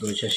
2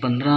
15